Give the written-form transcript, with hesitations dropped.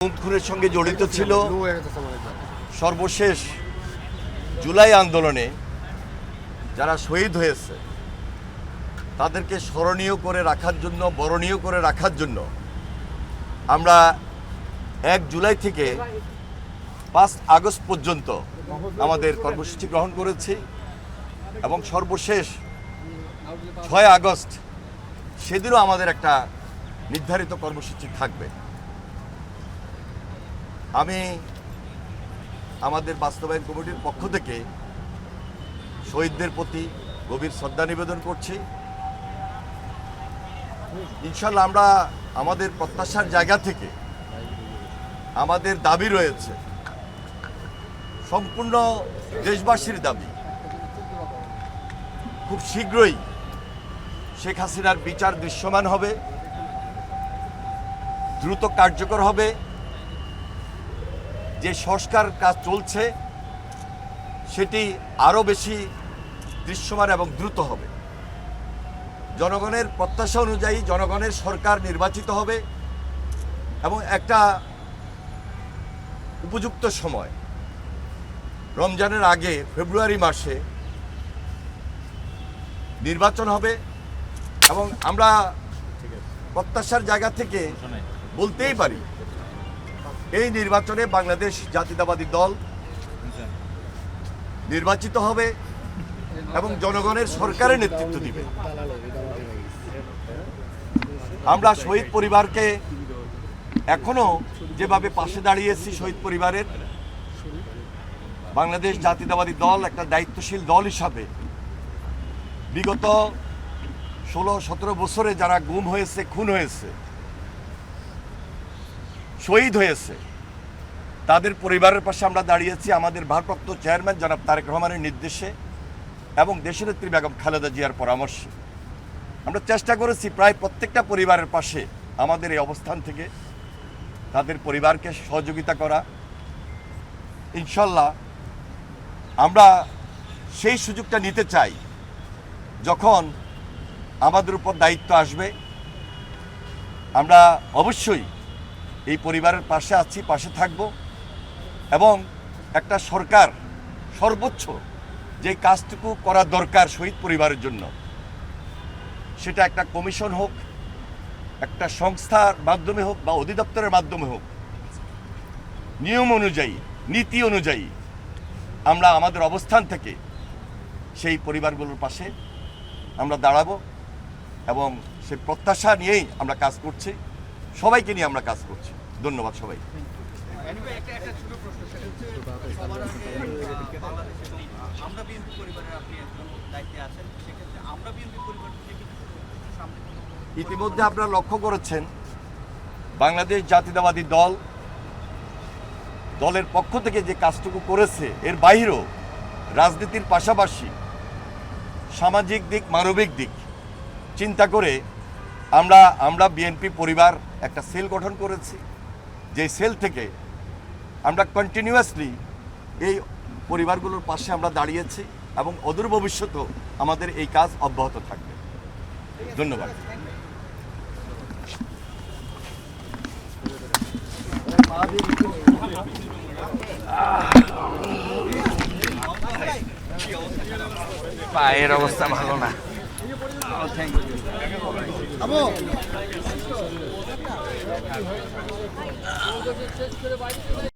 খুনের সঙ্গে জড়িত ছিল। সর্বশেষ জুলাই আন্দোলনে যারা শহীদ হয়েছে তাদেরকে স্মরণীয় করে রাখার জন্য, বরণীয় করে রাখার জন্য আমরা 1 জুলাই থেকে 5 আগস্ট পর্যন্ত আমাদের কর্মসূচি গ্রহণ করেছি এবং সর্বশেষ 6 আগস্ট সেদিনও আমাদের একটা নির্ধারিত কর্মসূচি থাকবে। আমি আমাদের বাস্তবায়ন কমিটির পক্ষ থেকে শহীদদের প্রতি গভীর শ্রদ্ধা নিবেদন করছি। ইনশাল্লাহ আমরা আমাদের প্রত্যাশার জায়গা থেকে আমাদের দাবি রয়েছে, সম্পূর্ণ দেশবাসীর দাবি, খুব শীঘ্রই শেখ হাসিনার বিচার দৃশ্যমান হবে, দ্রুত কার্যকর হবে। যে সংস্কার কাজ চলছে সেটি আরও বেশি দৃশ্যমান এবং দ্রুত হবে। জনগণের প্রত্যাশা অনুযায়ী জনগণের সরকার নির্বাচিত হবে এবং একটা উপযুক্ত সময় রমজানের আগে ফেব্রুয়ারি মাসে নির্বাচন হবে এবং আমরা প্রত্যাশার জায়গা থেকে বলতেই পারি এই নির্বাচনে বাংলাদেশ জাতীয়তাবাদী দল নির্বাচিত হবে এবং জনগণের সরকারের নেতৃত্ব দিবে। আমরা শহীদ পরিবারকে এখনো যেভাবে পাশে দাঁড়িয়েছি, শহীদ পরিবারের, বাংলাদেশ জাতীয়তাবাদী দল একটা দায়িত্বশীল দল হিসাবে বিগত 16-17 বছরে যারা গুম হয়েছে, খুন হয়েছে, শহীদ হয়েছে, তাদের পরিবারের পাশে আমরা দাঁড়িয়েছি আমাদের ভারপ্রাপ্ত চেয়ারম্যান জনাব তারেক রহমানের নির্দেশে এবং দেশনেত্রী বেগম খালেদা জিয়ার পরামর্শে। আমরা চেষ্টা করেছি প্রায় প্রত্যেকটা পরিবারের পাশে আমাদের এই অবস্থান থেকে তাদের পরিবারকে সহযোগিতা করা। ইনশাল্লাহ আমরা সেই সুযোগটা নিতে চাই যখন আমাদের উপর দায়িত্ব আসবে। আমরা অবশ্যই এই পরিবারের পাশে আছি, পাশে থাকব এবং একটা সরকার সর্বোচ্চ যে কাজটুকু করা দরকার শহীদ পরিবারের জন্য, সেটা একটা কমিশন হোক, একটা সংস্থার মাধ্যমে হোক বা অধিদপ্তরের মাধ্যমে হোক, নিয়ম অনুযায়ী, নীতি অনুযায়ী আমরা আমাদের অবস্থান থেকে সেই পরিবারগুলোর পাশে আমরা দাঁড়াবো এবং সেই প্রত্যাশা নিয়েই আমরা কাজ করছি, সবাইকে নিয়ে আমরা কাজ করছি। ধন্যবাদ সবাই। ইতিমধ্যে আপনারা লক্ষ্য করেছেন বাংলাদেশ জাতীয়তাবাদী দলের পক্ষ থেকে যে কাজটুকু করেছে, এর বাইরেও রাজনীতির পাশাপাশি সামাজিক দিক, মানবিক দিক চিন্তা করে আমরা বিএনপি পরিবার একটা সেল গঠন করেছি। যে সেল থেকে আমরা কন্টিনিউয়াসলি এই পরিবারগুলোর পাশে আমরা দাঁড়িয়েছি এবং অদূর ভবিষ্যতেও আমাদের এই কাজ অব্যাহত থাকবে। ধন্যবাদ। পায়ের অবস্থা ভালো না। শেষ করে বাড়ি